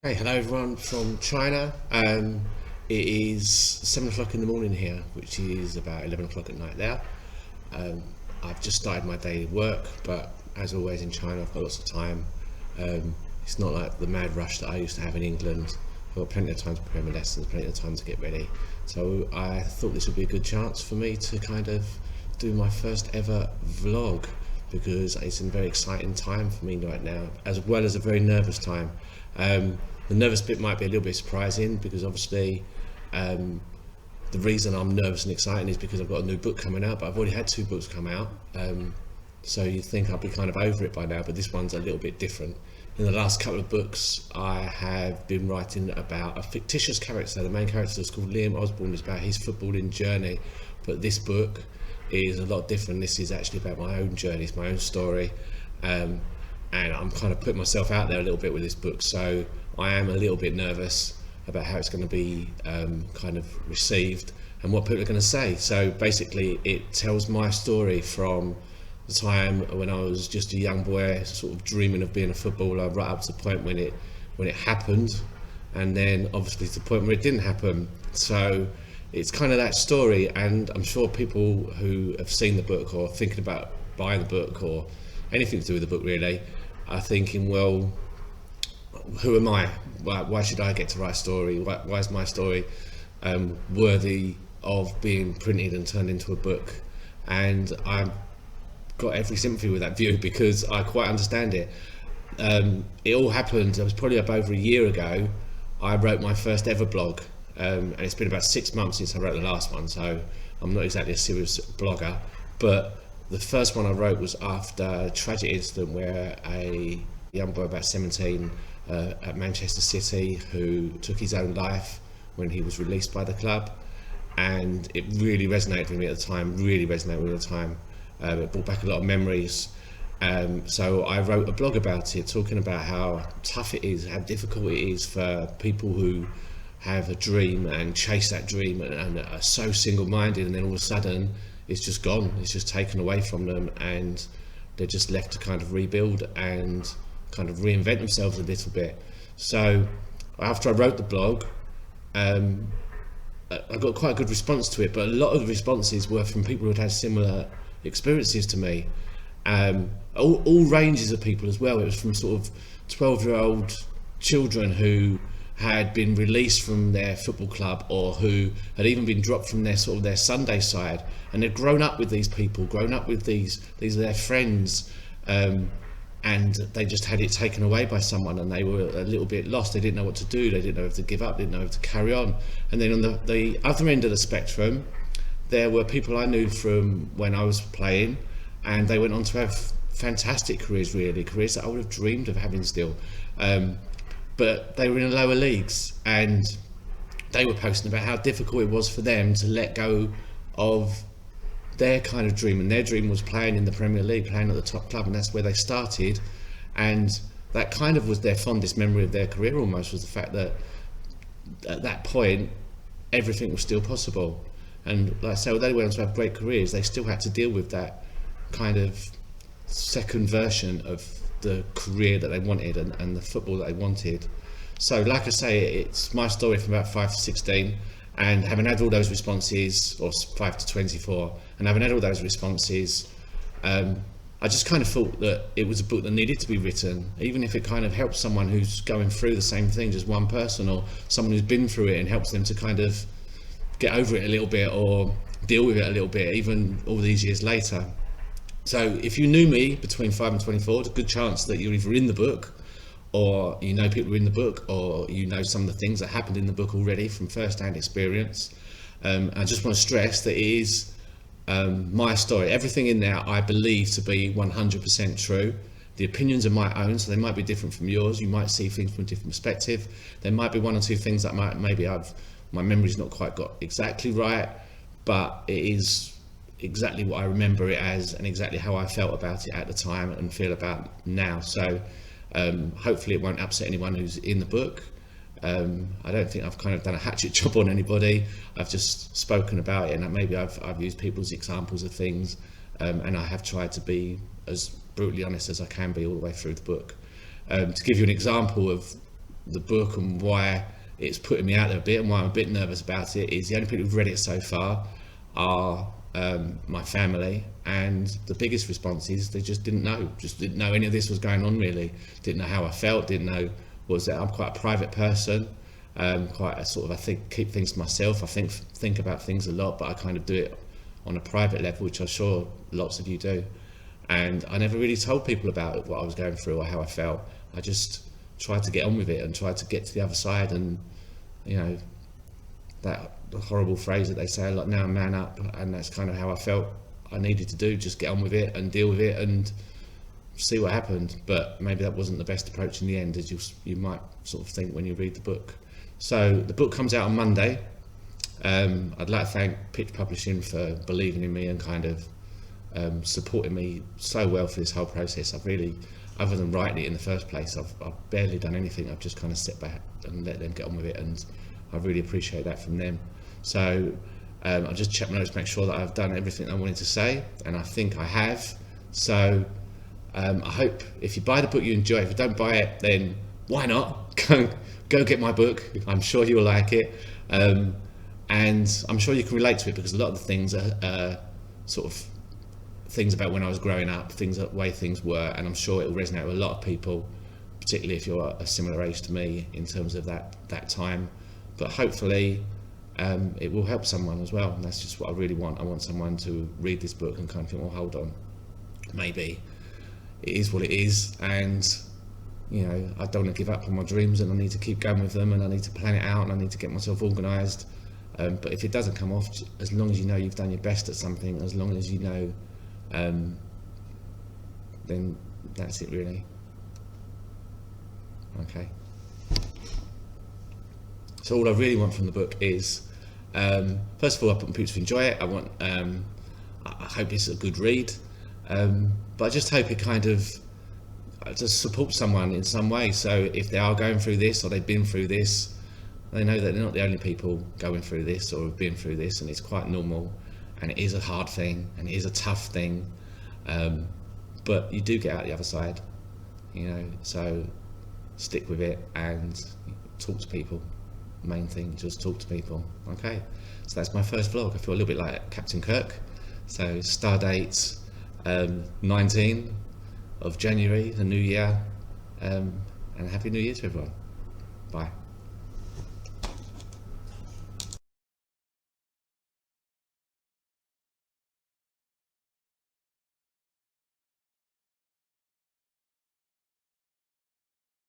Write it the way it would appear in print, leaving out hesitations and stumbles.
Hey, hello everyone from China. It is 7 o'clock in the morning here, which is about 11 o'clock at night there. Um, I've just started my daily work, but as always in China, I've got lots of time. It's not like the mad rush that I used to have in England. I've got plenty of time to prepare my lessons, plenty of time to get ready. So I thought this would be a good chance for me to kind of do my first ever vlog because it's a very exciting time for me right now, as well as a very nervous time. The nervous bit might be a little bit surprising because obviously the reason I'm nervous and excited is because I've got a new book coming out, but I've already had two books come out. So you'd think I'd be kind of over it by now, but this one's a little bit different. In the last couple of books, I have been writing about a fictitious character. The main character is called Liam Osborne. It's about his footballing journey, but this book is a lot different. This is actually about my own journey, it's my own story, and I'm kind of putting myself out there a little bit with this book. So I am a little bit nervous about how it's going to be kind of received and what people are going to say. So basically, it tells my story from the time when I was just a young boy, sort of dreaming of being a footballer, right up to the point when it happened, and then obviously to the point where it didn't happen. So it's kind of that story, and I'm sure people who have seen the book or thinking about buying the book or anything to do with the book really are thinking, well, who am I? Why should I get to write a story? Why is my story worthy of being printed and turned into a book? And I've got every sympathy with that view because I quite understand it. It all happened, it was probably up over a year ago. I wrote my first ever blog, and it's been about 6 months since I wrote the last one, so I'm not exactly a serious blogger, but the first one I wrote was after a tragic incident where a young boy about 17 at Manchester City who took his own life when he was released by the club, and it really resonated with me at the time, it brought back a lot of memories. So I wrote a blog about it, talking about how tough it is, how difficult it is for people who have a dream and chase that dream and are so single-minded, and then all of a sudden it's just gone, it's just taken away from them, and they're just left to kind of rebuild and kind of reinvent themselves a little bit. So after I wrote the blog, I got quite a good response to it, but a lot of the responses were from people who had similar experiences to me. All ranges of people as well. It was from sort of 12-year-old children who had been released from their football club, or who had even been dropped from their sort of their Sunday side, and they'd grown up with these people, grown up with these are their friends, and they just had it taken away by someone, and they were a little bit lost. They didn't know what to do, they didn't know if to give up, didn't know if to carry on. And then on the other end of the spectrum, there were people I knew from when I was playing, and they went on to have fantastic careers, really, careers that I would have dreamed of having still. But they were in the lower leagues, and they were posting about how difficult it was for them to let go of their kind of dream, and their dream was playing in the Premier League, playing at the top club, and that's where they started. And that kind of was their fondest memory of their career, almost, was the fact that at that point everything was still possible. And like I say, although they went on to have great careers, they still had to deal with that kind of second version of the career that they wanted, and the football that they wanted. So like I say, it's my story from about 5 to 16, and having had all those responses, or 5 to 24, and having had all those responses, I just kind of thought that it was a book that needed to be written, even if it kind of helps someone who's going through the same thing, just one person, or someone who's been through it, and helps them to kind of get over it a little bit, or deal with it a little bit, even all these years later. So if you knew me between 5 and 24, there's a good chance that you're either in the book, or you know people who are in the book, or you know some of the things that happened in the book already from first-hand experience. I just want to stress that it is my story. Everything in there I believe to be 100% true. The opinions are my own, so they might be different from yours. You might see things from a different perspective. There might be one or two things that my memory's not quite got exactly right, but it is exactly what I remember it as, and exactly how I felt about it at the time and feel about now. So hopefully it won't upset anyone who's in the book. I don't think I've kind of done a hatchet job on anybody. I've just spoken about it, and maybe I've used people's examples of things, and I have tried to be as brutally honest as I can be all the way through the book. To give you an example of the book and why it's putting me out there a bit and why I'm a bit nervous about it is the only people who've read it so far are my family, and the biggest response is they just didn't know any of this was going on, really didn't know how I felt, didn't know was that I'm quite a private person, quite a sort of, I think, keep things to myself. I think about things a lot, but I kind of do it on a private level, which I'm sure lots of you do. And I never really told people about what I was going through or how I felt. I just tried to get on with it and tried to get to the other side. And you know, that the horrible phrase that they say, like, now man up, and that's kind of how I felt I needed to do, just get on with it and deal with it and see what happened. But maybe that wasn't the best approach in the end, as you might sort of think when you read the book. So the book comes out on Monday. I'd like to thank Pitch Publishing for believing in me and kind of supporting me so well for this whole process. I've really, other than writing it in the first place, I've barely done anything. I've just kind of stepped back and let them get on with it, and I really appreciate that from them. So I'll just check my notes, make sure that I've done everything I wanted to say, and I think I have. So I hope if you buy the book you enjoy it. If you don't buy it, then why not? Go get my book. I'm sure you'll like it, and I'm sure you can relate to it, because a lot of the things are sort of things about when I was growing up, the way things were, and I'm sure it will resonate with a lot of people, particularly if you're a similar age to me in terms of that time. But hopefully it will help someone as well, and that's just what I really want. I want someone to read this book and kind of think, well, hold on, maybe it is what it is, and you know, I don't want to give up on my dreams, and I need to keep going with them, and I need to plan it out, and I need to get myself organised. But if it doesn't come off, as long as you know you've done your best at something, as long as you know, then that's it, really. Okay. So all I really want from the book is, first of all, I want people to enjoy it. I hope it's a good read, but I just hope it kind of just supports someone in some way. So if they are going through this, or they've been through this, they know that they're not the only people going through this or have been through this, and it's quite normal, and it is a hard thing, and it is a tough thing, but you do get out the other side, you know. So stick with it and talk to people. Main thing, just talk to people. Okay, so that's my first vlog. I feel a little bit like Captain Kirk. So star date 19 of January, the new year, and happy new year to everyone. Bye.